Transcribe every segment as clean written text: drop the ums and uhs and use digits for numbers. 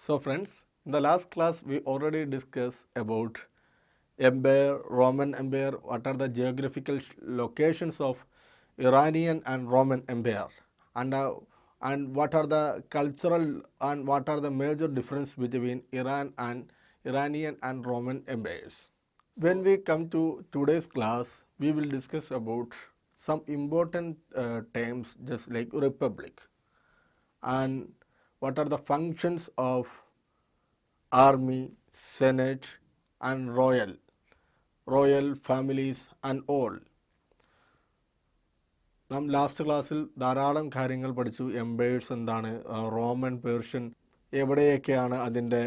So friends, in the last class we already discussed about empire, Roman Empire, what are the geographical locations of Iranian and Roman Empire, and what are the cultural and what are the major difference between Iranian and Roman empires. When we come to today's class, we will discuss about some important terms just like republic and what are the functions of army, senate and royal families and all. നാം last ക്ലാസ്സിൽ ധാരാളം കാര്യങ്ങൾ പഠിച്ചു. Empires എന്താണ്, Roman, Persian, എവിടെയൊക്കെയാണ് അതിൻ്റെ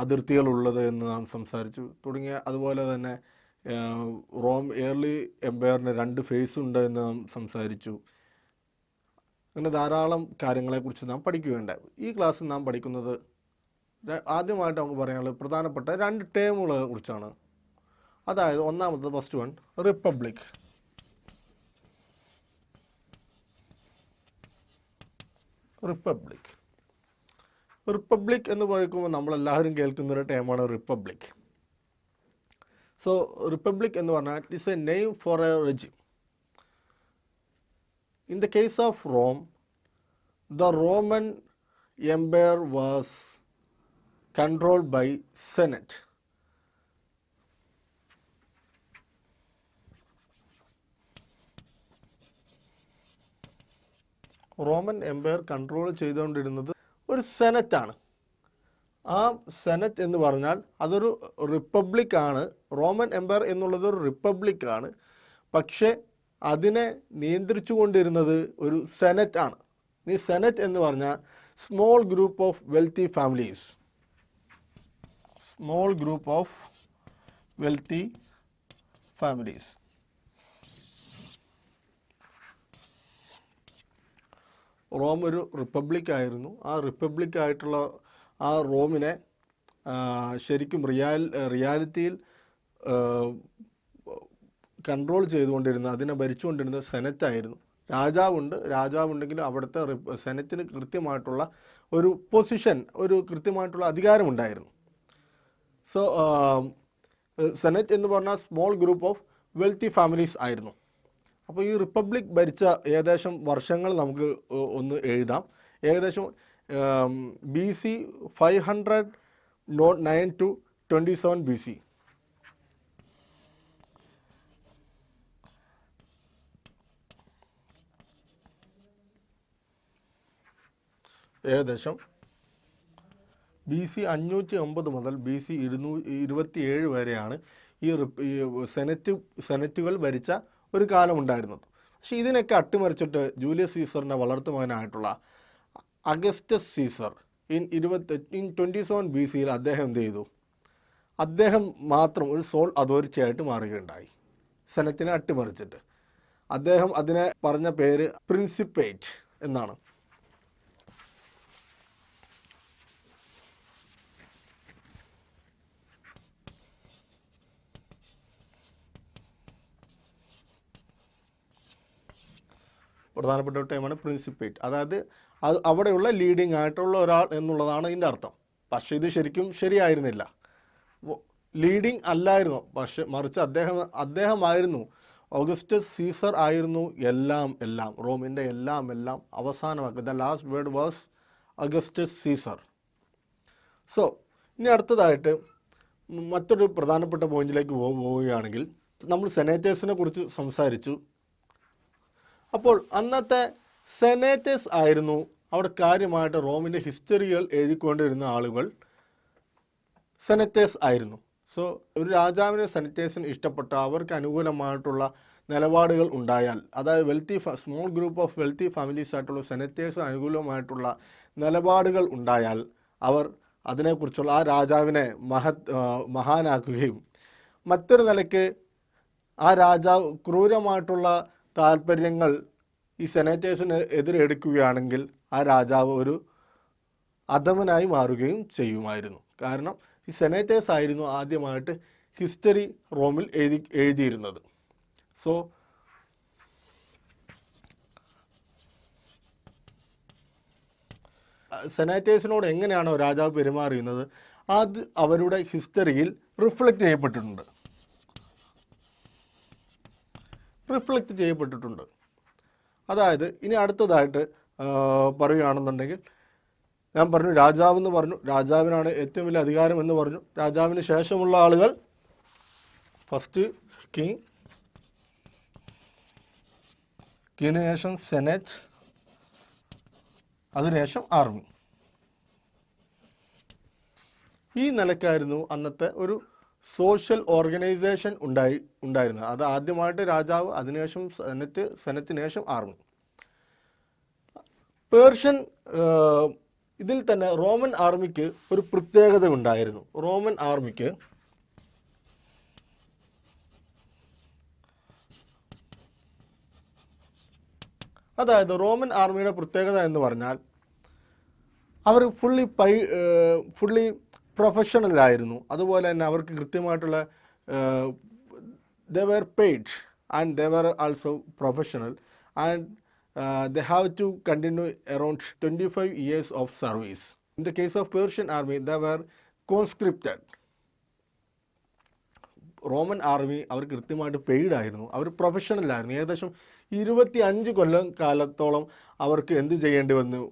അതിർത്തികളുള്ളത് എന്ന് നാം സംസാരിച്ചു തുടങ്ങിയ. അതുപോലെ തന്നെ ഏർലി എംപയറിന് 2 ഫേസ് ഉണ്ട് എന്ന് നാം സംസാരിച്ചു. അങ്ങനെ ധാരാളം കാര്യങ്ങളെക്കുറിച്ച് നാം പഠിക്കുകയുണ്ടായി. ഈ ക്ലാസ്സിൽ നാം പഠിക്കുന്നത് ആദ്യമായിട്ട് നമുക്ക് പറയാനുള്ളത് പ്രധാനപ്പെട്ട 2 ടേമുകളെ കുറിച്ചാണ്. അതായത് ഒന്നാമത്തെ ഫസ്റ്റ് വൺ റിപ്പബ്ലിക്. റിപ്പബ്ലിക് എന്ന് പറയുമ്പോൾ നമ്മളെല്ലാവരും കേൾക്കുന്നൊരു ടേമാണ് റിപ്പബ്ലിക്. സോ റിപ്പബ്ലിക് എന്ന് പറഞ്ഞാൽ it's A name for A regime. In the case of Rome, the Roman Empire was controlled by Senate. Roman empire control ചെയ്തുകൊണ്ടിരുന്നത് ഒരു സെനറ്റാണ്. ആ സെനറ്റ് എന്ന് പറഞ്ഞാൽ അതൊരു റിപ്പബ്ലിക്കാണ്. റോമൻ എംപയർ എന്നുള്ളത് ഒരു റിപ്പബ്ലിക്കാണ്. പക്ഷേ അതിനെ നിയന്ത്രിച്ചു കൊണ്ടിരുന്നത് ഒരു സെനറ്റ് ആണ്. ഈ സെനറ്റ് എന്ന് പറഞ്ഞാൽ small group of wealthy families. Rome ഒരു റിപ്പബ്ലിക്കായിരുന്നു. ആ റിപ്പബ്ലിക്കായിട്ടുള്ള ആ റോമിനെ ശരിക്കും റിയാലിറ്റിയിൽ കൺട്രോൾ ചെയ്തുകൊണ്ടിരുന്ന, അതിനെ ഭരിച്ചുകൊണ്ടിരുന്ന സെനറ്റായിരുന്നു. രാജാവുണ്ടെങ്കിലും അവിടുത്തെ സെനറ്റിന് കൃത്യമായിട്ടുള്ള ഒരു പൊസിഷൻ, ഒരു കൃത്യമായിട്ടുള്ള അധികാരമുണ്ടായിരുന്നു. സോ സെനറ്റ് എന്ന് പറഞ്ഞാൽ small group of wealthy families ആയിരുന്നു. അപ്പോൾ ഈ റിപ്പബ്ലിക് ഭരിച്ച ഏകദേശം വർഷങ്ങൾ നമുക്ക് ഒന്ന് എഴുതാം. ഏകദേശം BC 509 to 27 BC. ഏകദേശം BC 550 മുതൽ BC 227 വരെയാണ് ഈ സെനറ്റുകൾ ഭരിച്ച ഒരു കാലമുണ്ടായിരുന്നത്. പക്ഷേ ഇതിനൊക്കെ അട്ടിമറിച്ചിട്ട് ജൂലിയസ് സീസറിൻ്റെ വളർത്തുമകനായിട്ടുള്ള അഗസ്റ്റസ് സീസർ ഇൻ 27 BC അദ്ദേഹം എന്ത് ചെയ്തു? അദ്ദേഹം മാത്രം ഒരു സോൾ അതോറിറ്റി ആയിട്ട് മാറുകയുണ്ടായി, സെനറ്റിനെ അട്ടിമറിച്ചിട്ട്. അദ്ദേഹം അതിനെ പറഞ്ഞ പേര് പ്രിൻസിപ്പേറ്റ് എന്നാണ്. പ്രധാനപ്പെട്ട ഒരു ടൈമാണ് പ്രിൻസിപ്പേറ്റ്. അതായത് അവിടെയുള്ള ലീഡിങ് ആയിട്ടുള്ള ഒരാൾ എന്നുള്ളതാണ് ഇതിൻ്റെ അർത്ഥം. പക്ഷേ ഇത് ശരിക്കും ശരിയായിരുന്നില്ല, ലീഡിങ് അല്ലായിരുന്നു. പക്ഷെ മറിച്ച് അദ്ദേഹമായിരുന്നു, ഓഗസ്റ്റസ് സീസർ ആയിരുന്നു എല്ലാം റോമിൻ്റെ എല്ലാം അവസാനമാക്കി. The last word was Augustus Caesar. So ഇനി അടുത്തതായിട്ട് മറ്റൊരു പ്രധാനപ്പെട്ട പോയിന്റിലേക്ക് പോവുകയാണെങ്കിൽ, നമ്മൾ സെനേറ്റേഴ്സിനെ കുറിച്ച് സംസാരിച്ചു. അപ്പോൾ അന്നത്തെ സെനേറ്റേഴ്സ് ആയിരുന്നു അവിടെ കാര്യമായിട്ട് റോമിൻ്റെ ഹിസ്റ്ററികൾ എഴുതിക്കൊണ്ടിരുന്ന ആളുകൾ സെനറ്റേഴ്സ് ആയിരുന്നു. സോ ഒരു രാജാവിനെ സെനറ്റേഴ്സിന് ഇഷ്ടപ്പെട്ട, അവർക്ക് അനുകൂലമായിട്ടുള്ള നിലപാടുകൾ ഉണ്ടായാൽ, അതായത് small group of wealthy families ആയിട്ടുള്ള സെനറ്റേഴ്സിന് അനുകൂലമായിട്ടുള്ള നിലപാടുകൾ ഉണ്ടായാൽ അവർ അതിനെക്കുറിച്ചുള്ള ആ രാജാവിനെ മഹാനാക്കുകയും, മറ്റൊരു നിലയ്ക്ക് ആ രാജാവ് ക്രൂരമായിട്ടുള്ള താല്പര്യങ്ങൾ ഈ സെനേറ്റേഴ്സിന് എതിരെ എടുക്കുകയാണെങ്കിൽ ആ രാജാവ് ഒരു അധമനായി മാറുകയും ചെയ്യുമായിരുന്നു. കാരണം ഈ സെനേറ്റേഴ്സ് ആയിരുന്നു ആദ്യമായിട്ട് ഹിസ്റ്ററി റോമിൽ എഴുതിയിരുന്നത്. സോ സെനറ്റേഴ്സിനോട് എങ്ങനെയാണോ രാജാവ് പെരുമാറിയുന്നത് അത് അവരുടെ ഹിസ്റ്ററിയിൽ റിഫ്ലക്റ്റ് ചെയ്യപ്പെട്ടിട്ടുണ്ട്. അതായത് ഇനി അടുത്തതായിട്ട് പറയുകയാണെന്നുണ്ടെങ്കിൽ, ഞാൻ പറഞ്ഞു രാജാവെന്ന് പറഞ്ഞു, രാജാവിനാണ് ഏറ്റവും വലിയ അധികാരം എന്ന് പറഞ്ഞു. രാജാവിന് ശേഷമുള്ള ആളുകൾ ഫസ്റ്റ് കിങ്, കിങ്ങിന് ശേഷം സെനറ്റ്, അതിനുശേഷം ആർമി. ഈ നിലക്കായിരുന്നു അന്നത്തെ ഒരു സോഷ്യൽ ഓർഗനൈസേഷൻ ഉണ്ടായിരുന്നത്. അത് ആദ്യമായിട്ട് രാജാവ്, അതിനുശേഷം സെനറ്റിന് ശേഷം ആർമി. പേർഷ്യൻ ഇതിൽ തന്നെ റോമൻ ആർമിക്ക് ഒരു പ്രത്യേകത ഉണ്ടായിരുന്നു. റോമൻ ആർമിക്ക് അതായത് റോമൻ ആർമിയുടെ പ്രത്യേകത എന്ന് പറഞ്ഞാൽ അവർ ഫുള്ളി പ്രൊഫഷണലായിരുന്നു. അതുപോലെ തന്നെ അവർക്ക് കൃത്യമായിട്ടുള്ള they were paid and they were also professional and they have to continue around 25 years of service. In the case of Persian army, they were conscripted. Roman army അവർ കൃത്യമായിട്ട് പെയ്ഡ് ആയിരുന്നു, അവർ പ്രൊഫഷണലായിരുന്നു. ഏകദേശം 25 കൊല്ലം കാലത്തോളം അവർക്ക് എന്ത് ചെയ്യേണ്ടി വന്നു?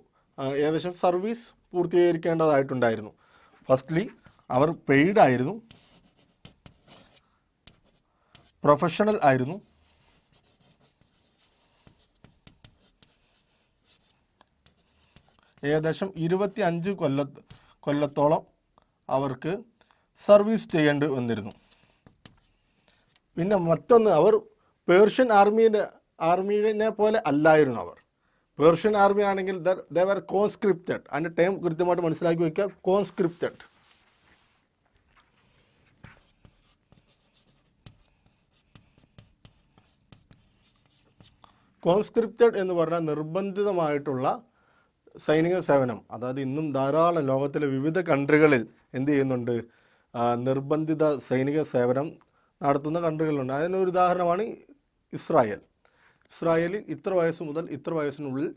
ഏകദേശം സർവീസ് പൂർത്തീകരിക്കേണ്ടതായിട്ടുണ്ടായിരുന്നു. ഫസ്റ്റ്ലി അവർ പെയ്ഡ് ആയിരുന്നു, പ്രൊഫഷണൽ ആയിരുന്നു, ഏകദേശം 25 കൊല്ലത്തോളം അവർക്ക് സർവീസ് ചെയ്യേണ്ടി വന്നിരുന്നു. പിന്നെ മറ്റൊന്ന്, അവർ പേർഷ്യൻ ആർമീനെ പോലെ അല്ലായിരുന്നു അവർ. പേർഷ്യൻ ആർമി ആണെങ്കിൽ ദേ വർ കോൺസ്ക്രിപ്റ്റഡ്. അതിൻ്റെ ടൈം കൃത്യമായിട്ട് മനസ്സിലാക്കി വയ്ക്കുക, കോൺസ്ക്രിപ്റ്റഡ്. കോൺസ്ക്രിപ്റ്റഡ് എന്ന് പറഞ്ഞാൽ നിർബന്ധിതമായിട്ടുള്ള സൈനിക സേവനം. അതായത് ഇന്നും ധാരാളം ലോകത്തിലെ വിവിധ കൺട്രികളിൽ എന്ത് ചെയ്യുന്നുണ്ട്? നിർബന്ധിത സൈനിക സേവനം നടത്തുന്ന കൺട്രികളുണ്ട്. അതിനൊരു ഉദാഹരണമാണ് ഇസ്രായേലിൽ ഇത്ര വയസ്സ് മുതൽ ഇത്ര വയസ്സിനുള്ളിൽ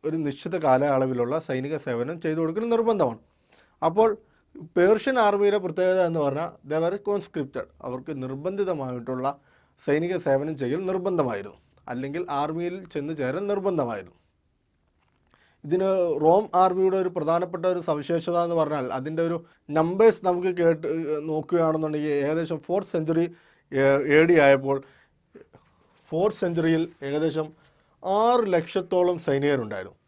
ഒരു നിശ്ചിത കാലയളവിലുള്ള സൈനിക സേവനം ചെയ്തു കൊടുക്കൽ നിർബന്ധമാണ്. അപ്പോൾ പേർഷ്യൻ ആർമിയുടെ പ്രത്യേകത എന്ന് പറഞ്ഞാൽ ദേ വർ കോൺസ്ക്രിപ്റ്റഡ്. അവർക്ക് നിർബന്ധിതമായിട്ടുള്ള സൈനിക സേവനം ചെയ്യൽ നിർബന്ധമായിരുന്നു, അല്ലെങ്കിൽ ആർമിയിൽ ചെന്ന് ചേരാൻ നിർബന്ധമായിരുന്നു. ഇതിന് റോം ആർമിയുടെ ഒരു പ്രധാനപ്പെട്ട ഒരു സവിശേഷത എന്ന് പറഞ്ഞാൽ അതിൻ്റെ ഒരു നമ്പേഴ്സ് നമുക്ക് നോക്കുകയാണെന്നുണ്ടെങ്കിൽ ഏകദേശം 4th century AD ആയപ്പോൾ 4th centuryയിൽ ഏകദേശം 6 ലക്ഷത്തോളം സൈനികരുണ്ടായിരുന്നു.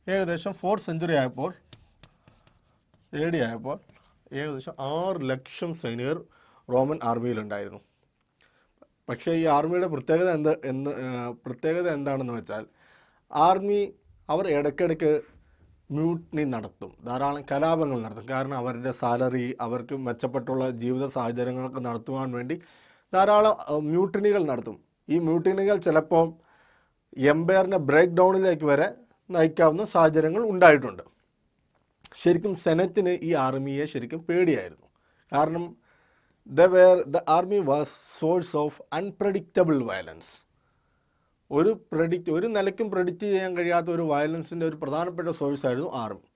ഏകദേശം 4th century ആയപ്പോൾ AD ആയപ്പോൾ ഏകദേശം 6 ലക്ഷം സൈനികർ റോമൻ ആർമിയിലുണ്ടായിരുന്നു. പക്ഷേ ഈ ആർമിയുടെ പ്രത്യേകത എന്താണെന്ന് വെച്ചാൽ ആർമി അവർ ഇടയ്ക്കിടയ്ക്ക് മ്യൂട്ടിനി നടത്തും, ധാരാളം കലാപങ്ങൾ നടത്തും. കാരണം അവരുടെ സാലറി, അവർക്ക് മെച്ചപ്പെട്ടുള്ള ജീവിത സാഹചര്യങ്ങളൊക്കെ നടത്തുവാൻ വേണ്ടി ധാരാളം മ്യൂട്ടിനികൾ നടത്തും. ഈ മ്യൂട്ടിനികൾ ചിലപ്പോൾ എംപയറിനെ ബ്രേക്ക് ഡൗണിലേക്ക് വരെ നയിക്കാവുന്ന സാഹചര്യങ്ങൾ ഉണ്ടായിട്ടുണ്ട്. ശരിക്കും സെനറ്റിന് ഈ ആർമിയെ ശരിക്കും പേടിയായിരുന്നു. കാരണം the army was source of unpredictable violence. ഒരു നിലയ്ക്കും പ്രെഡിക്റ്റ് ചെയ്യാൻ കഴിയാത്ത ഒരു വയലൻസിൻ്റെ ഒരു പ്രധാനപ്പെട്ട സോഴ്സ് ആയിരുന്നു ആർമി.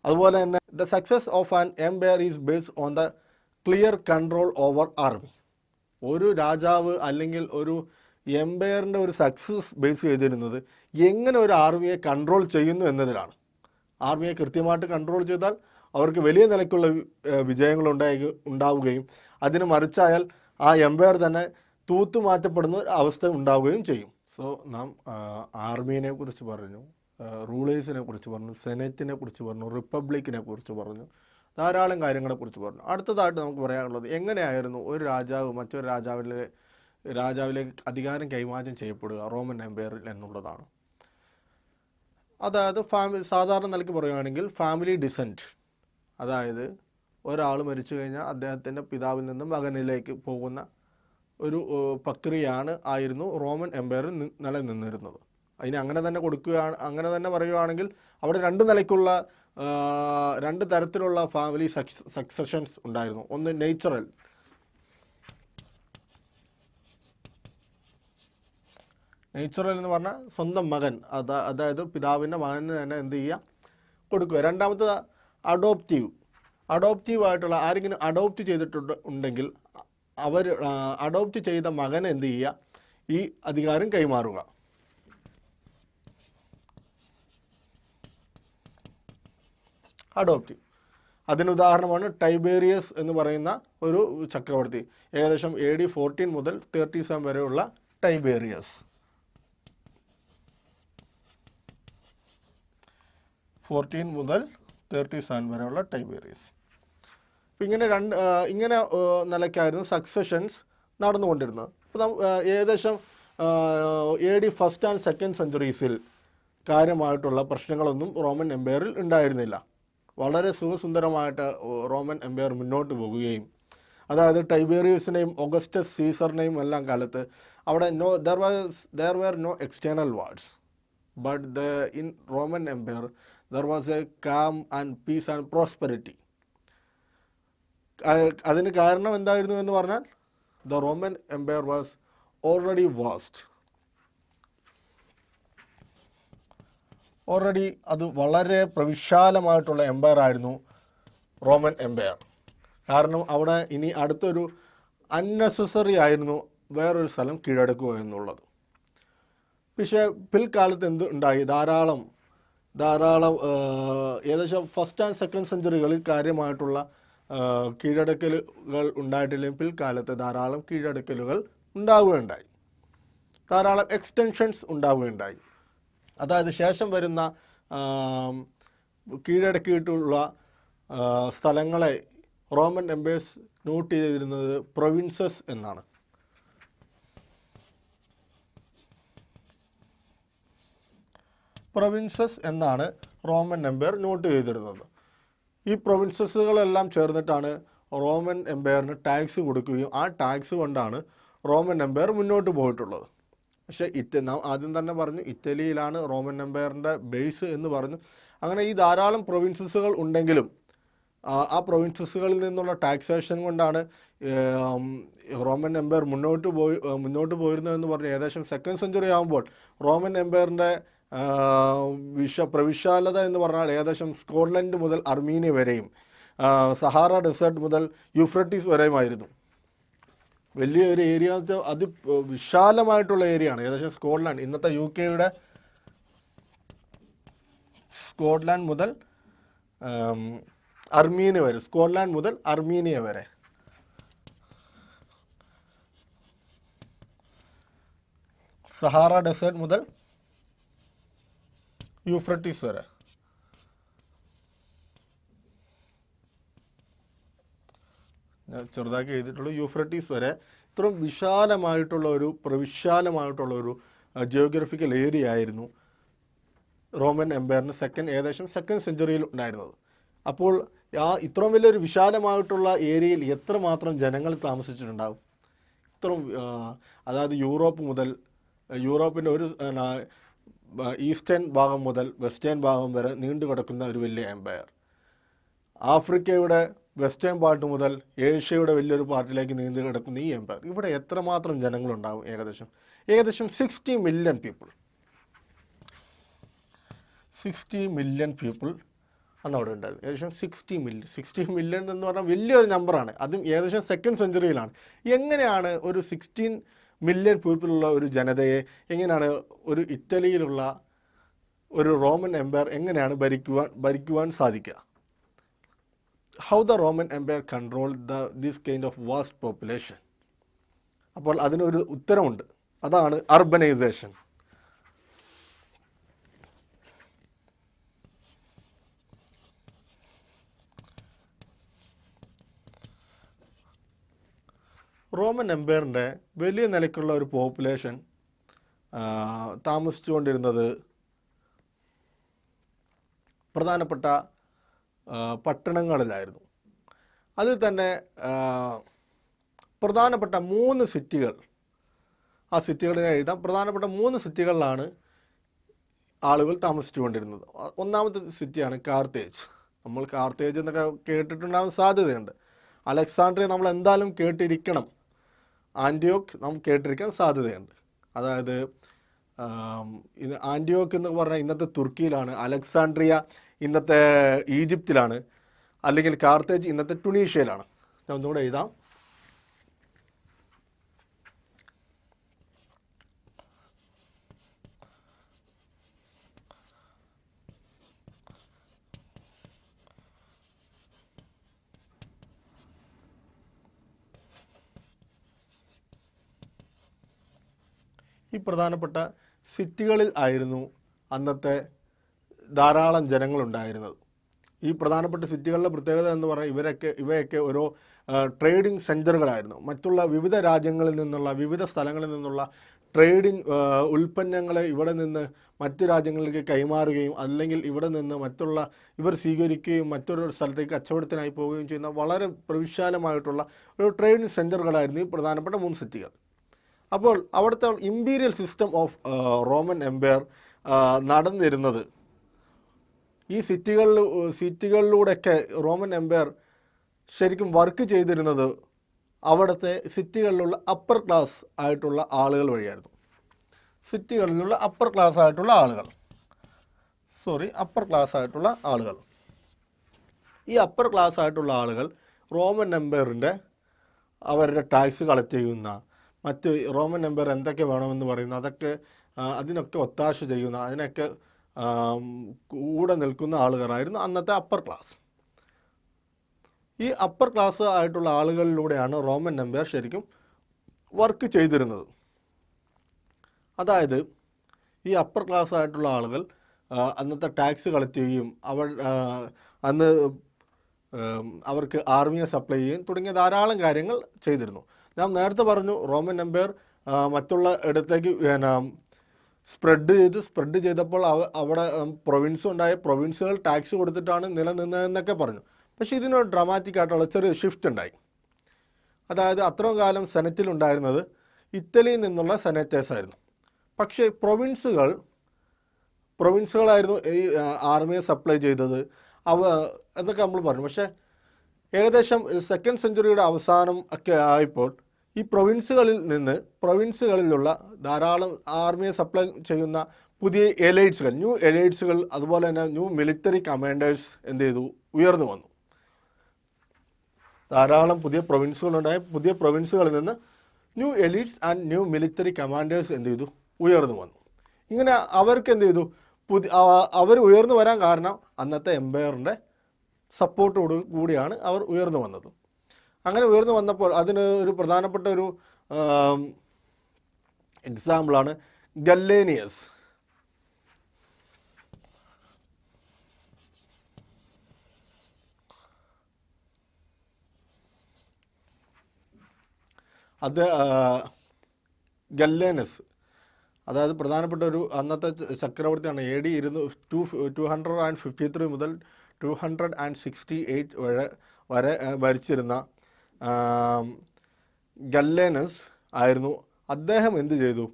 അതുപോലെ തന്നെ the success of an empire is based on the clear control over army. ഒരു രാജാവ് അല്ലെങ്കിൽ ഒരു എംപയറിൻ്റെ ഒരു സക്സസ് ബേസ് ചെയ്തിരുന്നത് എങ്ങനെ ഒരു ആർമിയെ കൺട്രോൾ ചെയ്യുന്നു എന്നതിലാണ്. ആർമിയെ കൃത്യമായിട്ട് കൺട്രോൾ ചെയ്താൽ അവർക്ക് വലിയ നിലയ്ക്കുള്ള വിജയങ്ങൾ ഉണ്ടാവുകയും അതിന് മറിച്ചായാൽ ആ എംപയർ തന്നെ തൂത്തുമാറ്റപ്പെടുന്ന അവസ്ഥ ഉണ്ടാവുകയും ചെയ്യും. സോ നാം ആർമീനെ കുറിച്ച് പറഞ്ഞു, റൂളേഴ്സിനെ കുറിച്ച് പറഞ്ഞു, സെനറ്റിനെ കുറിച്ച് പറഞ്ഞു, റിപ്പബ്ലിക്കിനെ കുറിച്ച് പറഞ്ഞു, ധാരാളം കാര്യങ്ങളെക്കുറിച്ച് പറഞ്ഞു. അടുത്തതായിട്ട് നമുക്ക് പറയാനുള്ളത് എങ്ങനെയായിരുന്നു ഒരു രാജാവ് മറ്റൊരു രാജാവിലേക്ക് അധികാരം കൈമാറ്റം ചെയ്യപ്പെടുക റോമൻ എംപയറിൽ എന്നുള്ളതാണ്. അതായത് സാധാരണ നിലയ്ക്ക് പറയുകയാണെങ്കിൽ ഫാമിലി ഡിസെൻറ്റ്, അതായത് ഒരാൾ മരിച്ചു കഴിഞ്ഞാൽ അദ്ദേഹത്തിൻ്റെ പിതാവിൽ നിന്നും മകനിലേക്ക് പോകുന്ന ഒരു ആയിരുന്നു റോമൻ എംപയറിൽ നിലനിന്നിരുന്നത്. അതിന് അങ്ങനെ തന്നെ പറയുകയാണെങ്കിൽ അവിടെ 2 നിലയ്ക്കുള്ള 2 തരത്തിലുള്ള ഫാമിലി സക്സഷൻസ് ഉണ്ടായിരുന്നു. ഒന്ന് നേച്ചുറൽ എന്ന് പറഞ്ഞാൽ സ്വന്തം മകൻ, അതായത് പിതാവിൻ്റെ മകന് തന്നെ എന്ത് ചെയ്യുക, കൊടുക്കുക. രണ്ടാമത്തത് അഡോപ്റ്റീവായിട്ടുള്ള ആരെങ്കിലും അഡോപ്റ്റ് ഉണ്ടെങ്കിൽ അവർ അഡോപ്റ്റ് ചെയ്ത മകനെ എന്ത് ചെയ്യുക, ഈ അധികാരം കൈമാറുക. അഡോപ്റ്റീവ്. അതിനുദാഹരണമാണ് ടൈബേറിയസ് എന്ന് പറയുന്ന ഒരു ചക്രവർത്തി. ഏകദേശം AD 14 മുതൽ 37 വരെയുള്ള ടൈബേറിയസ്. 14 മുതൽ 37 വരെയുള്ള ടൈബേറിയസ്. അപ്പം ഇങ്ങനെ നിലയ്ക്കായിരുന്നു സക്സഷൻസ് നടന്നുകൊണ്ടിരുന്നത്. അപ്പോൾ ഏകദേശം AD 1st and 2nd സെഞ്ച്വറീസിൽ കാര്യമായിട്ടുള്ള പ്രശ്നങ്ങളൊന്നും റോമൻ എംപയറിൽ ഉണ്ടായിരുന്നില്ല. വളരെ സുഖസുന്ദരമായിട്ട് റോമൻ എംപയർ മുന്നോട്ട് പോകുകയും, അതായത് ടൈബേറിയസിനെയും ഓഗസ്റ്റസ് സീസറിനെയും എല്ലാം കാലത്ത് അവിടെ there were no external wars, but in Roman Empire there was a calm and peace and prosperity. അതിന് കാരണം എന്തായിരുന്നു എന്ന് പറഞ്ഞാൽ the Roman Empire was already vast. അത് വളരെ പ്രവിശാലമായിട്ടുള്ള എംപയർ ആയിരുന്നു റോമൻ എംപയർ. കാരണം അവിടെ ഇനി അടുത്തൊരു അൺനെസസറി ആയിരുന്നു വേറൊരു സ്ഥലം കീഴടക്കുക എന്നുള്ളത്. പക്ഷേ പിൽക്കാലത്ത് എന്ത് ഉണ്ടായി, ധാരാളം ഏകദേശം 1st and 2nd സെഞ്ച്വറികളിൽ കാര്യമായിട്ടുള്ള കീഴടക്കലുകൾ ഉണ്ടായിട്ടില്ലെങ്കിൽ പിൽക്കാലത്ത് ധാരാളം കീഴടക്കലുകൾ ഉണ്ടാവുകയുണ്ടായി, ധാരാളം എക്സ്റ്റൻഷൻസ് ഉണ്ടാവുകയുണ്ടായി. അതായത് ശേഷം വരുന്ന കീഴടക്കിയിട്ടുള്ള സ്ഥലങ്ങളെ റോമൻ എംപയേഴ്സ് നോട്ട് ചെയ്തിരുന്നത് പ്രൊവിൻസസ് എന്നാണ്. റോമൻ എംപയർ നോട്ട് ചെയ്തിരുന്നത്. ഈ പ്രൊവിൻസസുകളെല്ലാം ചേർന്നിട്ടാണ് റോമൻ എംപയറിന് ടാക്സ് കൊടുക്കുകയും ആ ടാക്സ് കൊണ്ടാണ് റോമൻ എംപയർ മുന്നോട്ട് പോയിട്ടുള്ളത്. പക്ഷേ നാം ആദ്യം തന്നെ പറഞ്ഞു ഇറ്റലിയിലാണ് റോമൻ എംപയറിൻ്റെ ബേസ് എന്ന് പറഞ്ഞു. അങ്ങനെ ഈ ധാരാളം പ്രൊവിൻസസുകൾ ഉണ്ടെങ്കിലും ആ പ്രൊവിൻസസുകളിൽ നിന്നുള്ള ടാക്സേഷൻ കൊണ്ടാണ് റോമൻ എംപയർ മുന്നോട്ട് പോയിരുന്നതെന്ന് പറഞ്ഞു. ഏകദേശം 2nd സെഞ്ച്വറി ആകുമ്പോൾ റോമൻ എംപയറിൻ്റെ പ്രവിശാലത എന്ന് പറഞ്ഞാൽ ഏകദേശം സ്കോട്ട്ലൻഡ് മുതൽ അർമീനിയ വരെയും സഹാറ ഡെസേർട്ട് മുതൽ യൂഫ്രട്ടീസ് വരെയുമായിരുന്നു. വലിയൊരു ഏരിയ എന്ന് വെച്ചാൽ അത് വിശാലമായിട്ടുള്ള ഏരിയയാണ്. ഏകദേശം സ്കോട്ട്ലാൻഡ്, ഇന്നത്തെ UK സ്കോട്ട്ലാൻഡ് മുതൽ അർമീനിയ വരെ, സ്കോട്ട്ലാൻഡ് മുതൽ അർമീനിയ വരെ, സഹാറ ഡെസേർട്ട് മുതൽ യൂഫ്രട്ടീസ് വരെ. ചെറുതാക്കി എഴുതിയിട്ടുള്ളൂ. യൂഫ്രട്ടീസ് വരെ ഇത്രയും പ്രവിശാലമായിട്ടുള്ള ഒരു ജിയോഗ്രഫിക്കൽ ഏരിയ ആയിരുന്നു റോമൻ എംപയറിന് ഏകദേശം 2nd സെഞ്ച്വറിയിൽ ഉണ്ടായിരുന്നത്. അപ്പോൾ ഇത്രയും വലിയൊരു വിശാലമായിട്ടുള്ള ഏരിയയിൽ എത്രമാത്രം ജനങ്ങൾ താമസിച്ചിട്ടുണ്ടാകും? അതായത് യൂറോപ്പിൻ്റെ ഒരു ഈസ്റ്റേൺ ഭാഗം മുതൽ വെസ്റ്റേൺ ഭാഗം വരെ നീണ്ടു കിടക്കുന്ന ഒരു വലിയ എംപയർ, ആഫ്രിക്കയുടെ വെസ്റ്റേൺ പാർട്ട് മുതൽ ഏഷ്യയുടെ വലിയൊരു പാർട്ടിലേക്ക് നീണ്ടു കിടക്കുന്ന ഈ എംപയർ, ഇവിടെ എത്രമാത്രം ജനങ്ങളുണ്ടാകും? ഏകദേശം 60 മില്യൺ പീപ്പിൾ. 60 മില്യൺ പീപ്പിൾ അന്നവിടെ ഉണ്ടായിരുന്നു. ഏകദേശം 60 മില്യൺ എന്ന് പറഞ്ഞാൽ വലിയൊരു നമ്പറാണ്. അതും ഏകദേശം 2nd സെഞ്ച്വറിയിലാണ്. എങ്ങനെയാണ് ഒരു 16 മില്യൺ പീപ്പിളുള്ള ഒരു ജനതയെ എങ്ങനെയാണ് ഒരു ഇറ്റലിയിലുള്ള ഒരു റോമൻ എംപയർ എങ്ങനെയാണ് ഭരിക്കുവാൻ സാധിക്കുക? How the Roman empire control this kind of vast population? അപ്പോൾ അതിനൊരു ഉത്തരമുണ്ട്, അതാണ് അർബനൈസേഷൻ. റോമൻ എംപയറിൻ്റെ വലിയ നിലയ്ക്കുള്ള ഒരു പോപ്പുലേഷൻ താമസിച്ചുകൊണ്ടിരുന്നത് പ്രധാനപ്പെട്ട പട്ടണങ്ങളിലായിരുന്നു. അതിൽ തന്നെ പ്രധാനപ്പെട്ട 3 സിറ്റികൾ, ആ സിറ്റികളിനെ എഴുതാം. പ്രധാനപ്പെട്ട 3 സിറ്റികളിലാണ് ആളുകൾ താമസിച്ചുകൊണ്ടിരുന്നത്. ഒന്നാമത്തെ സിറ്റിയാണ് കാർത്തേജ്. നമ്മൾ കാർത്തേജ് എന്നൊക്കെ കേട്ടിട്ടുണ്ടാകാൻ സാധ്യതയുണ്ട്. അലക്സാണ്ട്രിയ നമ്മൾ എന്തായാലും കേട്ടിരിക്കണം. ആൻറ്റിയോക്ക് നാം കേട്ടിരിക്കാൻ സാധ്യതയുണ്ട്. അതായത് ഇത് ആൻറ്റിയോക്ക് എന്ന് പറഞ്ഞാൽ ഇന്നത്തെ തുർക്കിയിലാണ്, അലക്സാണ്ട്രിയ ഇന്നത്തെ ഈജിപ്തിലാണ്, അല്ലെങ്കിൽ കാർത്തേജ് ഇന്നത്തെ ടുണീഷ്യയിലാണ്. ഞാൻ ഒന്നുകൂടെ എഴുതാം. ഈ പ്രധാനപ്പെട്ട സിറ്റികളിൽ ആയിരുന്നു അന്നത്തെ ധാരാളം ജനങ്ങളുണ്ടായിരുന്നത്. ഈ പ്രധാനപ്പെട്ട സിറ്റികളുടെ പ്രത്യേകത എന്ന് പറഞ്ഞാൽ ഇവയൊക്കെ ഓരോ ട്രേഡിംഗ് സെൻറ്ററുകളായിരുന്നു. മറ്റുള്ള വിവിധ രാജ്യങ്ങളിൽ നിന്നുള്ള, വിവിധ സ്ഥലങ്ങളിൽ നിന്നുള്ള ട്രേഡിംഗ് ഉൽപ്പന്നങ്ങളെ ഇവിടെ നിന്ന് മറ്റ് രാജ്യങ്ങളിലേക്ക് കൈമാറുകയും അല്ലെങ്കിൽ ഇവിടെ നിന്ന് ഇവർ സ്വീകരിക്കുകയും മറ്റൊരു സ്ഥലത്തേക്ക് കച്ചവടത്തിനായി പോവുകയും ചെയ്യുന്ന വളരെ പ്രവിശാലമായിട്ടുള്ള ഒരു ട്രേഡിംഗ് സെൻറ്ററുകളായിരുന്നു ഈ പ്രധാനപ്പെട്ട 3 സിറ്റികൾ. അപ്പോൾ അവിടുത്തെ imperial system of Roman empire നടന്നിരുന്നത് ഈ സിറ്റികളിലൂടെയൊക്കെ റോമൻ എംപയർ ശരിക്കും വർക്ക് ചെയ്തിരുന്നത് അവിടുത്തെ സിറ്റികളിലുള്ള അപ്പർ ക്ലാസ് ആയിട്ടുള്ള ആളുകൾ വഴിയായിരുന്നു. സിറ്റികളിലുള്ള അപ്പർ ക്ലാസ് ആയിട്ടുള്ള ആളുകൾ. ഈ അപ്പർ ക്ലാസ് ആയിട്ടുള്ള ആളുകൾ റോമൻ എംപയറിൻ്റെ അവരുടെ ടാക്സ് കളക്ട് ചെയ്യുന്ന, മറ്റ് റോമൻ എംപയർ എന്തൊക്കെ വേണമെന്ന് പറയുന്ന അതിനൊക്കെ ഒത്താശ ചെയ്യുന്ന, അതിനൊക്കെ കൂടെ നിൽക്കുന്ന ആളുകളായിരുന്നു അന്നത്തെ അപ്പർ ക്ലാസ്. ഈ അപ്പർ ക്ലാസ് ആയിട്ടുള്ള ആളുകളിലൂടെയാണ് റോമൻ എംപയർ ശരിക്കും വർക്ക് ചെയ്തിരുന്നത്. അതായത് ഈ അപ്പർ ക്ലാസ് ആയിട്ടുള്ള ആളുകൾ അന്നത്തെ ടാക്സ് കളക്ട് ചെയ്യുകയും അന്ന് അവർക്ക് ആർമിയെ സപ്ലൈ ചെയ്യുകയും തുടങ്ങിയ ധാരാളം കാര്യങ്ങൾ ചെയ്തിരുന്നു. ഞാൻ നേരത്തെ പറഞ്ഞു റോമൻ എംപയർ മറ്റുള്ള ഇടത്തേക്ക് സ്പ്രെഡ് ചെയ്തപ്പോൾ അവിടെ പ്രൊവിൻസുകൾ ടാക്സ് കൊടുത്തിട്ടാണ് നിലനിന്നതെന്നൊക്കെ പറഞ്ഞു. പക്ഷേ ഇതിനൊരു ഡ്രാമാറ്റിക് ആയിട്ടുള്ള ചെറിയ ഷിഫ്റ്റ് ഉണ്ടായി. അതായത് അത്രയും കാലം സെനറ്റിലുണ്ടായിരുന്നത് ഇറ്റലിയിൽ നിന്നുള്ള സെനറ്റേഴ്സായിരുന്നു. പക്ഷേ പ്രൊവിൻസുകളായിരുന്നു ഈ ആർമിയെ സപ്ലൈ ചെയ്തത് എന്നൊക്കെ നമ്മൾ പറഞ്ഞു. പക്ഷേ ഏകദേശം 2nd സെഞ്ച്വറിയുടെ അവസാനം ഒക്കെ ആയപ്പോൾ ഈ പ്രൊവിൻസുകളിലുള്ള ധാരാളം ആർമിയെ സപ്ലൈ ചെയ്യുന്ന പുതിയ ന്യൂ എലൈറ്റ്സുകൾ, അതുപോലെ തന്നെ ന്യൂ മിലിറ്ററി കമാൻഡേഴ്സ് എന്ത് ചെയ്തു, ഉയർന്നു വന്നു. ധാരാളം പുതിയ പ്രൊവിൻസുകളുണ്ടായ പുതിയ പ്രൊവിൻസുകളിൽ നിന്ന് new elites and new military commanders എന്ത് ചെയ്തു, ഉയർന്നു വന്നു. ഇങ്ങനെ അവർക്ക് എന്ത് ചെയ്തു, അവർ ഉയർന്നു വരാൻ കാരണം അന്നത്തെ എംപയറിൻ്റെ സപ്പോർട്ടോടു കൂടിയാണ് അവർ ഉയർന്നു വന്നത്. അങ്ങനെ ഉയർന്നു വന്നപ്പോൾ അതിന് ഒരു പ്രധാനപ്പെട്ട ഒരു എക്സാമ്പിളാണ് ഗല്ലേനിയസ്. ഗല്ലേനസ് അതായത് പ്രധാനപ്പെട്ട ഒരു അന്നത്തെ ചക്രവർത്തിയാണ്. AD 253 മുതൽ 268 വരെ ഭരിച്ചിരുന്ന ഗല്ലേനസ് ആയിരുന്നു. അദ്ദേഹം എന്ത് ചെയ്തു,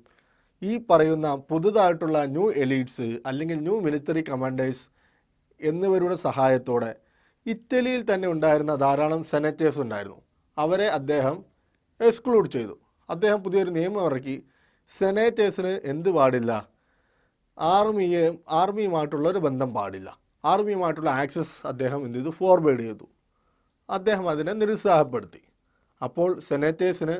ഈ പറയുന്ന പുതുതായിട്ടുള്ള ന്യൂ എലീറ്റ്സ് അല്ലെങ്കിൽ ന്യൂ മിലിറ്ററി കമാൻഡേഴ്സ് എന്നിവരുടെ സഹായത്തോടെ ഇറ്റലിയിൽ തന്നെ ഉണ്ടായിരുന്ന ധാരാളം സെനറ്റേഴ്സ് ഉണ്ടായിരുന്നു. അവരെ അദ്ദേഹം എക്സ്ക്ലൂഡ് ചെയ്തു. അദ്ദേഹം പുതിയൊരു നിയമം ഇറക്കി. സെനറ്റേഴ്സിന് എന്ത് പാടില്ല, ആർമിയുമായിട്ടുള്ള ഒരു ബന്ധം പാടില്ല. ആർമിയുമായിട്ടുള്ള ആക്സസ് അദ്ദേഹം എന്ത് ചെയ്തു, ഫോർവേഡ് ചെയ്തു. അദ്ദേഹം അതിനെ നിരുത്സാഹപ്പെടുത്തി. അപ്പോൾ സെനറ്റേഴ്സിന്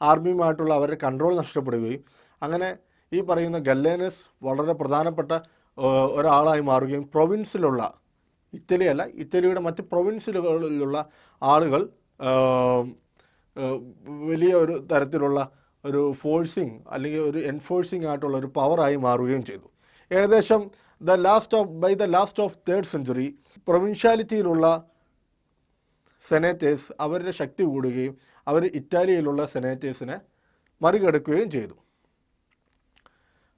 ആർമിയുമായിട്ടുള്ള അവരുടെ കൺട്രോൾ നഷ്ടപ്പെടുകയും അങ്ങനെ ഈ പറയുന്ന ഗല്ലേനസ് വളരെ പ്രധാനപ്പെട്ട ഒരാളായി മാറുകയും പ്രൊവിൻസിലുള്ള ഇറ്റലിയുടെ മറ്റ് പ്രൊവിൻസുകളിലുള്ള ആളുകൾ വലിയ ഒരു തരത്തിലുള്ള ഒരു ഫോഴ്സിങ് അല്ലെങ്കിൽ ഒരു എൻഫോഴ്സിങ് ആയിട്ടുള്ള ഒരു പവറായി മാറുകയും ചെയ്തു. ഏകദേശം by the last of 3rd century പ്രൊവിൻഷ്യാലിറ്റിയിലുള്ള സെനറ്റേഴ്സ് അവരുടെ ശക്തി കൂടുകയും അവർ ഇറ്റാലിയിലുള്ള സെനറ്റേഴ്സിനെ മറികടക്കുകയും ചെയ്തു.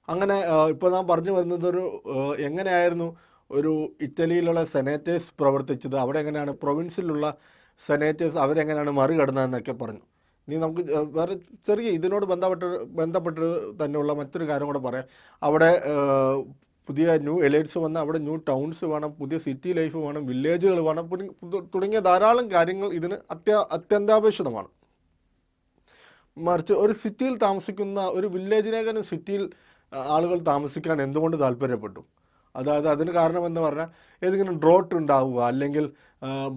അങ്ങനെ ഇപ്പോൾ നാം പറഞ്ഞു വരുന്നത് എങ്ങനെയായിരുന്നു ഒരു ഇറ്റലിയിലുള്ള സെനറ്റേഴ്സ് പ്രവർത്തിച്ചത്, അവിടെ എങ്ങനെയാണ് പ്രൊവിൻസിലുള്ള സെനറ്റേഴ്സ് അവരെങ്ങനെയാണ് മറികടന്നതെന്നൊക്കെ പറഞ്ഞു. ഇനി നമുക്ക് വേറെ ചെറിയ ഇതിനോട് ബന്ധപ്പെട്ട് തന്നെയുള്ള മറ്റൊരു കാര്യം കൂടെ പറയാം. അവിടെ പുതിയ ന്യൂ എലൈറ്റ്സ് വന്ന് അവിടെ ന്യൂ ടൗൺസ് വേണം, പുതിയ സിറ്റി ലൈഫ് വേണം, വില്ലേജുകൾ വേണം, തുടങ്ങിയ ധാരാളം കാര്യങ്ങൾ ഇതിന് അത്യന്താപേക്ഷിതമാണ്. മറിച്ച് ഒരു സിറ്റിയിൽ താമസിക്കുന്ന ഒരു വില്ലേജിനേക്കാളും സിറ്റിയിൽ ആളുകൾ താമസിക്കാൻ എന്തുകൊണ്ട് താല്പര്യപ്പെട്ടു? അതായത് അതിന് കാരണം എന്ന് പറഞ്ഞാൽ ഏതെങ്കിലും ഡ്രോട്ട് ഉണ്ടാവുക, അല്ലെങ്കിൽ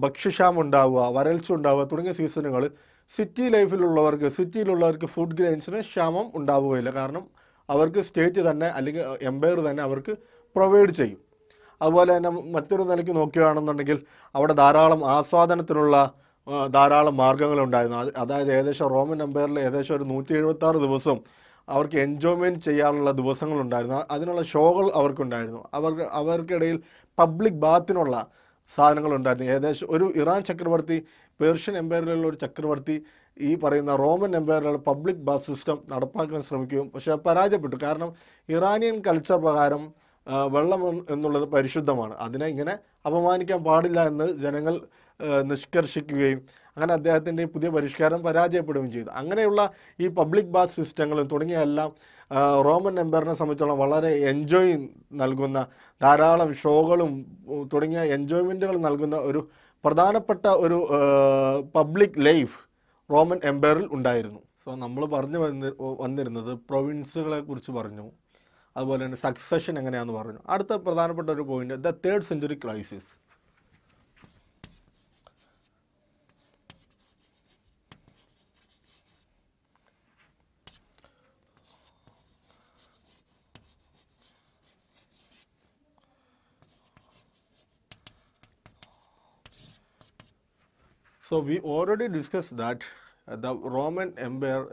ഭക്ഷ്യക്ഷാമം ഉണ്ടാവുക, വരൾച്ച ഉണ്ടാവുക തുടങ്ങിയ സീസണുകൾ സിറ്റിയിലുള്ളവർക്ക് ഫുഡ് ഗ്രെയിൻസിന് ക്ഷാമം ഉണ്ടാവുകയില്ല. കാരണം അവർക്ക് സ്റ്റേറ്റ് തന്നെ അല്ലെങ്കിൽ എംപയർ തന്നെ അവർക്ക് പ്രൊവൈഡ് ചെയ്യും. അതുപോലെ തന്നെ മറ്റൊരു നിലയ്ക്ക് നോക്കുകയാണെന്നുണ്ടെങ്കിൽ അവിടെ ധാരാളം ആസ്വാദനത്തിനുള്ള ധാരാളം മാർഗ്ഗങ്ങളുണ്ടായിരുന്നു. അതായത് ഏകദേശം റോമൻ എംപയറിൽ ഏകദേശം ഒരു 176 ദിവസം അവർക്ക് എൻജോയ്മെൻറ്റ് ചെയ്യാനുള്ള ദിവസങ്ങളുണ്ടായിരുന്നു. അതിനുള്ള ഷോകൾ അവർക്കുണ്ടായിരുന്നു. അവർക്കിടയിൽ പബ്ലിക് ബാത്തിനുള്ള സാധനങ്ങളുണ്ടായിരുന്നു. ഏകദേശം ഒരു ഇറാൻ ചക്രവർത്തി, പേർഷ്യൻ എംപയറിലുള്ള ഒരു ചക്രവർത്തി ഈ പറയുന്ന റോമൻ എംപയറിലുള്ള പബ്ലിക് ബാത്ത് സിസ്റ്റം നടപ്പാക്കാൻ ശ്രമിക്കുകയും പക്ഷേ പരാജയപ്പെട്ടു. കാരണം ഇറാനിയൻ കൾച്ചർ പ്രകാരം വെള്ളം എന്നുള്ളത് പരിശുദ്ധമാണ്, അതിനെ ഇങ്ങനെ അപമാനിക്കാൻ പാടില്ല എന്ന് ജനങ്ങൾ നിഷ്കർഷിക്കുകയും അങ്ങനെ അദ്ദേഹത്തിൻ്റെ പുതിയ പരിഷ്കാരം പരാജയപ്പെടുകയും ചെയ്തു. അങ്ങനെയുള്ള ഈ പബ്ലിക് ബാത്ത് സിസ്റ്റങ്ങളും തുടങ്ങിയ എല്ലാം റോമൻ എംപയറിനെ സംബന്ധിച്ചോളം വളരെ എൻജോയ് നൽകുന്ന, ധാരാളം ഷോകളും തുടങ്ങിയ എൻജോയ്മെൻറ്റുകൾ നൽകുന്ന ഒരു പ്രധാനപ്പെട്ട ഒരു പബ്ലിക് ലൈഫ് റോമൻ എംപയറിൽ ഉണ്ടായിരുന്നു. സോ നമ്മൾ പറഞ്ഞു വന്നിരുന്നത് പ്രൊവിൻസുകളെ കുറിച്ച് പറഞ്ഞു, അതുപോലെ തന്നെ സക്സഷൻ എങ്ങനെയാണെന്ന് പറഞ്ഞു. അടുത്ത പ്രധാനപ്പെട്ട ഒരു point, the 3rd century crisis. So we already discussed that the Roman Empire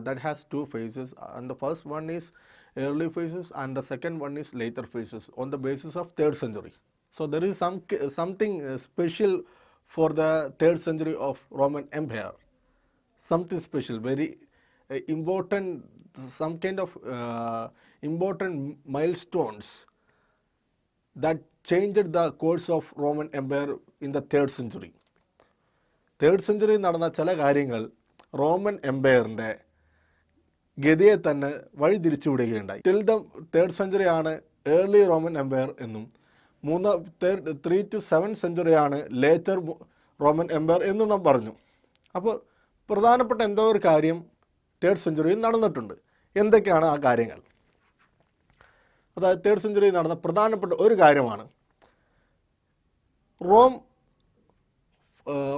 that has two phases, and the first one is early phases and the second one is later phases on the basis of 3rd century. So there is something special for the 3rd century of Roman Empire, something special, very important, some kind of important milestones that changed the course of Roman Empire in the 3rd century. 3rd century നടന്ന ചില കാര്യങ്ങൾ Roman എംപയറിൻ്റെ ഗതിയെ തന്നെ വഴിതിരിച്ചു വിടുകയുണ്ടായി. Till the 3rd century ആണ് early Roman Empire എന്നും 3 to 7 century ആണ് later Roman Empire എന്നും നാം പറഞ്ഞു. അപ്പോൾ പ്രധാനപ്പെട്ട എന്തോ ഒരു കാര്യം 3rd century നടന്നിട്ടുണ്ട്. എന്തൊക്കെയാണ് ആ കാര്യങ്ങൾ? അതായത് 3rd century നടന്ന പ്രധാനപ്പെട്ട ഒരു കാര്യമാണ്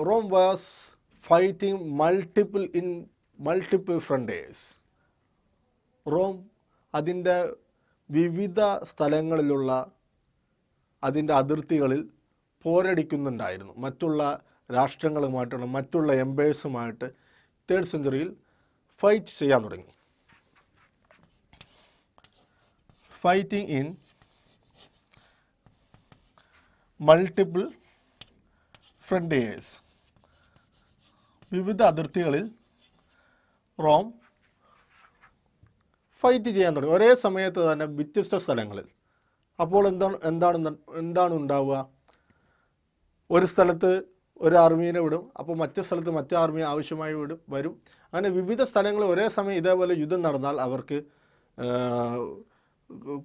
Rome was fighting multiple frontiers. Rome അതിൻ്റെ വിവിധ സ്ഥലങ്ങളിലുള്ള അതിൻ്റെ അതിർത്തികളിൽ പോരടിക്കുന്നുണ്ടായിരുന്നു. മറ്റുള്ള രാഷ്ട്രങ്ങളുമായിട്ടുള്ള മറ്റുള്ള എംപയേഴ്സുമായിട്ട് 3rd century ഫൈറ്റ് ചെയ്യാൻ തുടങ്ങി. ഫൈറ്റിംഗ് ഇൻ മൾട്ടിപ്പിൾ ഫ്രണ്ടിയേഴ്സ്, വിവിധ അതിർത്തികളിൽ റോം ഫൈറ്റ് ചെയ്യാൻ തുടങ്ങി, ഒരേ സമയത്ത് തന്നെ വ്യത്യസ്ത സ്ഥലങ്ങളിൽ. അപ്പോൾ എന്താണ് ഉണ്ടാവുക? ഒരു സ്ഥലത്ത് ഒരു ആർമീനെ വിടും, അപ്പോൾ മറ്റു സ്ഥലത്ത് മറ്റു ആർമി ആവശ്യമായി വരും. അങ്ങനെ വിവിധ സ്ഥലങ്ങളിൽ ഒരേ സമയം ഇതേപോലെ യുദ്ധം നടന്നാൽ അവർക്ക്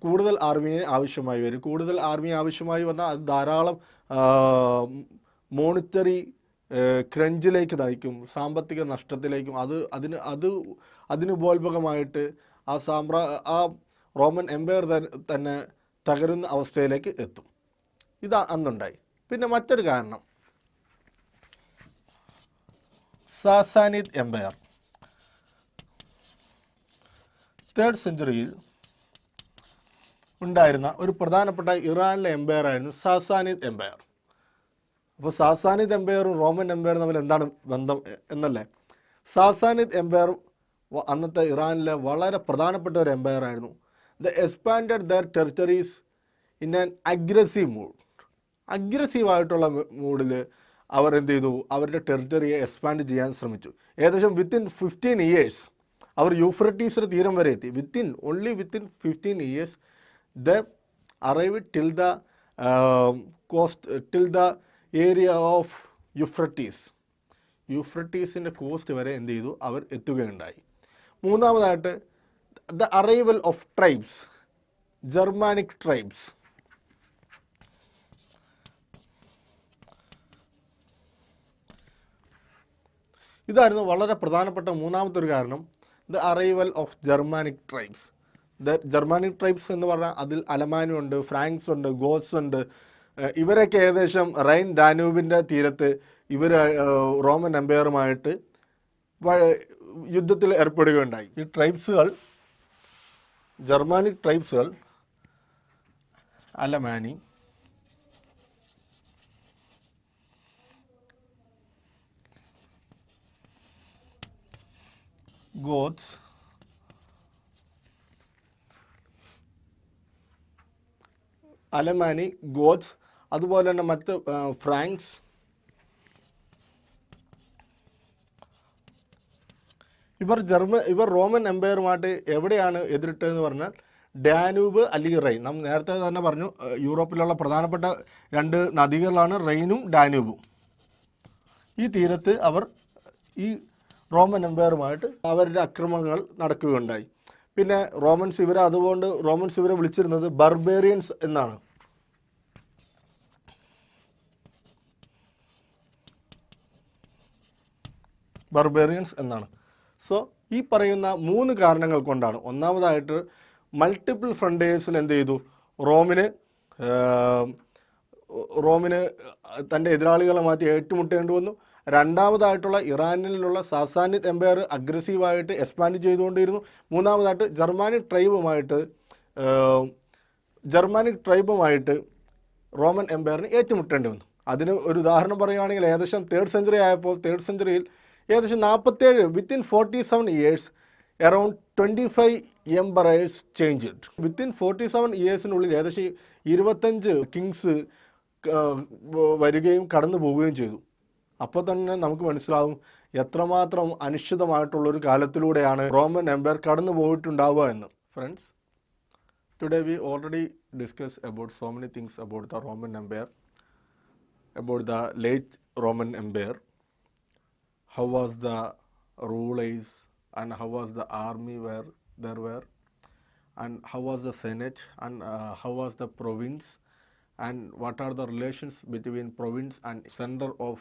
കൂടുതൽ ആർമിയെ ആവശ്യമായി വരും. കൂടുതൽ ആർമി ആവശ്യമായി വന്നാൽ അത് ധാരാളം മോണിറ്ററി ക്രഞ്ചിലേക്ക് നയിക്കും, സാമ്പത്തിക നഷ്ടത്തിലേക്കും. അതിന് ഉപോത്ഭകമായിട്ട് ആ റോമൻ എംപയർ തന്നെ തകരുന്ന അവസ്ഥയിലേക്ക് എത്തും. ഇത് അന്നുണ്ടായി. പിന്നെ മറ്റൊരു കാരണം, സാസാനിഡ് എംപയർ 3rd century ഉണ്ടായിരുന്ന ഒരു പ്രധാനപ്പെട്ട ഇറാനിലെ എംപയർ ആയിരുന്നു സാസാനിഡ് എംപയർ. അപ്പോൾ സാസാനിഡ് എംപയറും റോമൻ എംപയറും തമ്മിൽ എന്താണ് ബന്ധം എന്നല്ലേ? സാസാനിഡ് എംപയർ അന്നത്തെ ഇറാനിലെ വളരെ പ്രധാനപ്പെട്ട ഒരു എംപയർ ആയിരുന്നു. The expanded their territories in an aggressive mood. അഗ്രസീവായിട്ടുള്ള മൂഡിൽ അവർ എന്ത് ചെയ്തു? അവരുടെ ടെറിട്ടറിയെ എക്സ്പാൻഡ് ചെയ്യാൻ ശ്രമിച്ചു. ഏകദേശം വിത്തിൻ 15 years അവർ യൂഫ്രട്ടീസിന് തീരം വരെ എത്തി. Within 15 years they arrived till the coast, till the area of യൂഫ്രട്ടീസിൻ്റെ കോസ്റ്റ് വരെ എന്ത് ചെയ്തു? അവർ എത്തുകയുണ്ടായി. മൂന്നാമതായിട്ട് the arrival of tribes, Germanic tribes. ഇതായിരുന്നു വളരെ പ്രധാനപ്പെട്ട മൂന്നാമത്തെ ഒരു കാരണം, the arrival of Germanic tribes. Germanic tribes എന്ന് പറഞ്ഞാൽ അതിൽ അലമാനും ഉണ്ട്, ഫ്രാങ്ക്സ് ഉണ്ട്, ഗോത്സ് ഉണ്ട്. ഇവരൊക്കെ ഏകദേശം റൈൻ ഡാനൂബിൻ്റെ തീരത്ത് ഇവർ റോമൻ എംപയറുമായിട്ട് യുദ്ധത്തിൽ ഏർപ്പെടുകയുണ്ടായി. ഈ ട്രൈബ്സുകൾ, ജർമാനിക് ട്രൈബ്സുകൾ അലമാനി, ഗോത്സ്, അലമാനി, ഗോത്സ്, അതുപോലെ തന്നെ മറ്റ് ഫ്രാങ്ക്സ്, ഇവർ റോമൻ എംപയറുമായിട്ട് എവിടെയാണ് എതിരിട്ടതെന്ന് പറഞ്ഞാൽ ഡാനൂബ് അല്ലെങ്കിൽ റൈൻ. നാം നേരത്തെ തന്നെ പറഞ്ഞു, യൂറോപ്പിലുള്ള പ്രധാനപ്പെട്ട 2 നദികളാണ് റൈനും ഡാനൂബും. ഈ തീരത്ത് അവർ ഈ റോമൻ എംപയറുമായിട്ട് അവരുടെ അക്രമങ്ങൾ നടക്കുകയുണ്ടായി. പിന്നെ റോമൻസ് ഇവരെ വിളിച്ചിരുന്നത് ബർബേറിയൻസ് എന്നാണ്. സോ ഈ പറയുന്ന 3 കാരണങ്ങൾ കൊണ്ടാണ്. ഒന്നാമതായിട്ട് മൾട്ടിപ്പിൾ ഫ്രണ്ടേഴ്സിൽ എന്ത് ചെയ്തു, റോമിന് തൻ്റെ എതിരാളികളെ മാറ്റി ഏറ്റുമുട്ടേണ്ടി വന്നു. രണ്ടാമതായിട്ടുള്ള ഇറാനിലുള്ള സാസാനിദ് എംപയർ അഗ്രസീവായിട്ട് എക്സ്പാൻഡ് ചെയ്തുകൊണ്ടിരുന്നു. മൂന്നാമതായിട്ട് ജർമാനിക് ട്രൈബുമായിട്ട് റോമൻ എംപയറിന് ഏറ്റുമുട്ടേണ്ടി വന്നു. അതിന് ഒരു ഉദാഹരണം പറയുകയാണെങ്കിൽ ഏകദേശം 3rd സെഞ്ചുറി ആയപ്പോൾ, 3rd സെഞ്ചുറിയിൽ ഏകദേശം 47 within 47 years around 25 emperors changed. Within 47 ഇയേഴ്സിനുള്ളിൽ ഏകദേശം 25 കിങ്സ് വരികയും കടന്നു പോവുകയും ചെയ്തു. അപ്പോൾ തന്നെ നമുക്ക് മനസ്സിലാവും എത്രമാത്രം അനിശ്ചിതമായിട്ടുള്ളൊരു കാലത്തിലൂടെയാണ് റോമൻ എംപയർ കടന്നു പോയിട്ടുണ്ടാവുക എന്ന്. Friends, today we already discussed about so many things about the Roman Empire, about the late Roman Empire. How was the rulers and how was the army there were, and how was the senate, and how was the province, and what are the relations between province and center of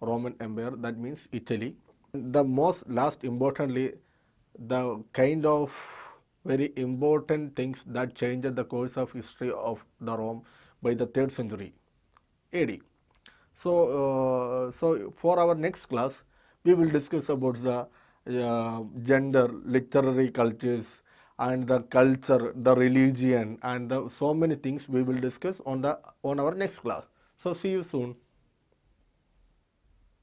Roman Empire, that means Italy. The last importantly, the kind of very important things that changed the course of history of the Rome by the 3rd century AD. So for our next class, we will discuss about the gender, literary cultures, and the culture, the religion, and so many things we will discuss on our next class. So see you soon.